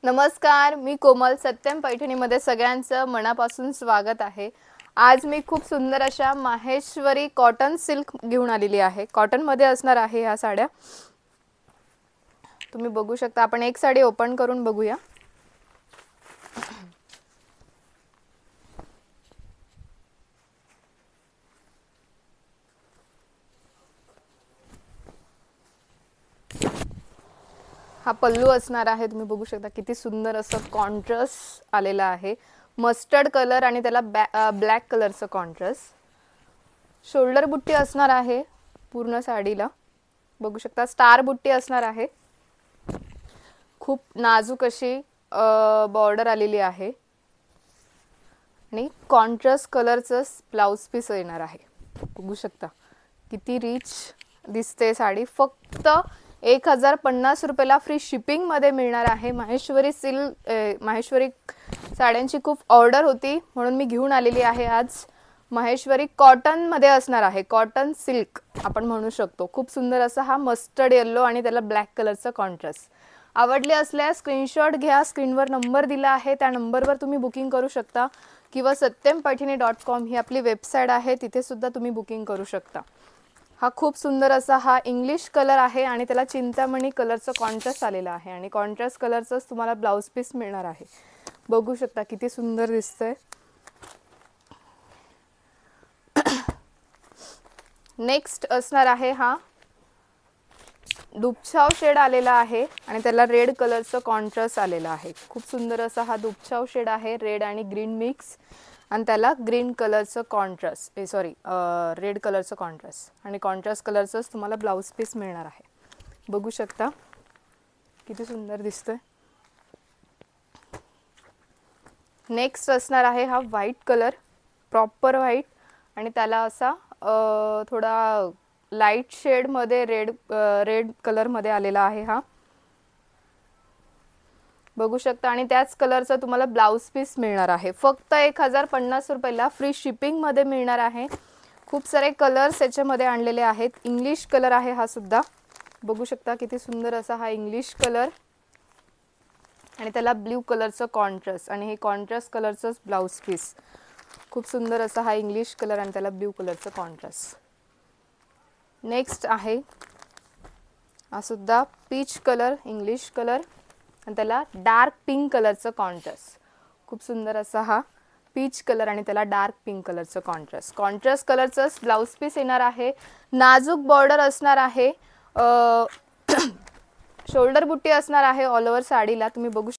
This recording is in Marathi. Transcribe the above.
नमस्कार, मी कोमल. सत्यम पैठणीमध्ये सगळ्यांचं मनापासून स्वागत आहे. आज मी खूप सुंदर अशा माहेश्वरी कॉटन सिल्क घेऊन आलेली आहे. कॉटन मध्ये असणार आहे ह्या साड्या. तुम्ही बघू शकता. आपण एक साडी ओपन करून बघूया. हा पल्लू असणार आहे. तुम्ही बघू शकता किती सुंदर असं कॉन्ट्रास्ट आलेला आहे. मस्टर्ड कलर आणि त्याला ब्लॅक कलरचं कॉन्ट्रास्ट. शोल्डर बुट्टी असणार आहे पूर्ण साडीला. बघू शकता स्टार बुट्टी असणार आहे. खूप नाजूक अशी बॉर्डर आलेली आहे आणि कॉन्ट्रास्ट कलरचं ब्लाउज पीस येणार आहे. बघू शकता किती रिच दिसते साडी. फक्त 1050 रुपयाला फ्री शिपिंग मध्ये मिळणार आहे. माहेश्वरी साड्यांची खूप ऑर्डर होती म्हणून मी घेऊन आलेली आहे आज. माहेश्वरी कॉटन मध्ये असणार आहे. कॉटन सिल्क आपण म्हणू शकतो. खूप सुंदर असा हा मस्टर्ड येलो आणि त्याला ब्लॅक कलरचा कॉन्ट्रास्ट. आवडले असल्यास स्क्रीनशॉट घ्या. स्क्रीनवर नंबर दिला आहे, त्या नंबरवर तुम्ही बुकिंग करू शकता किंवा satympaithani.com ही आपली वेबसाईट आहे, तिथे सुद्धा तुम्ही बुकिंग करू शकता. हा खूप सुंदर असा हा इंग्लिश कलर आहे आणि त्याला चिंतामणी कलरचं कॉन्ट्रास्ट आलेला आहे आणि कॉन्ट्रास्ट कलरचंच तुम्हाला ब्लाउज पीस मिळणार आहे. बघू शकता किती सुंदर दिसतंय. नेक्स्ट असणार आहे हा दुपछाव शेड आलेला आहे आणि त्याला रेड कलरचं कॉन्ट्रास्ट आलेला आहे. खूप सुंदर असा हा दुपछाव शेड आहे. रेड आणि ग्रीन मिक्स आणि त्याला ग्रीन कलरचं कॉन्ट्रास्ट रेड कलरचं कॉन्ट्रास्ट आणि कॉन्ट्रास्ट कलरचंच तुम्हाला ब्लाउज पीस मिळणार आहे. बघू शकता किती सुंदर दिसतोय. नेक्स्ट असणार आहे हा व्हाईट कलर, प्रॉपर व्हाईट आणि त्याला असा थोडा लाईट शेड मध्ये रेड कलर मध्ये आलेला आहे हा. बघू शकता आणि त्याच कलरचा तुम्हाला ब्लाउज पीस मिळणार आहे. फक्त 1050 रुपयाला फ्री शिपिंग मध्ये मिळणार आहे. खूप सारे कलर्स याच्यामध्ये आणलेले आहेत. इंग्लिश कलर आहे हा सुद्धा. बघू शकता किती सुंदर असा हा इंग्लिश कलर आणि त्याला ब्ल्यू कलरचं कॉन्ट्रास्ट आणि हे कॉन्ट्रास्ट कलरचं ब्लाउज पीस. खूप सुंदर असा हा इंग्लिश कलर आणि त्याला ब्ल्यू कलरचं कॉन्ट्रास्ट. नेक्स्ट आहे हा सुद्धा पीच कलर, इंग्लिश कलर आणि त्याला डार्क पिंक कलरचं कॉन्ट्रास्ट. खूप सुंदर असा हा पीच कलर आणि त्याला डार्क पिंक कलरचं कॉन्ट्रास्ट. कॉन्ट्रास्ट कलरचंच ब्लाउज पीस येणार आहे. नाजूक बॉर्डर असणार आहे. शोल्डर बुट्टी असणार आहे ऑल ओव्हर साडीला. तुम्ही बघू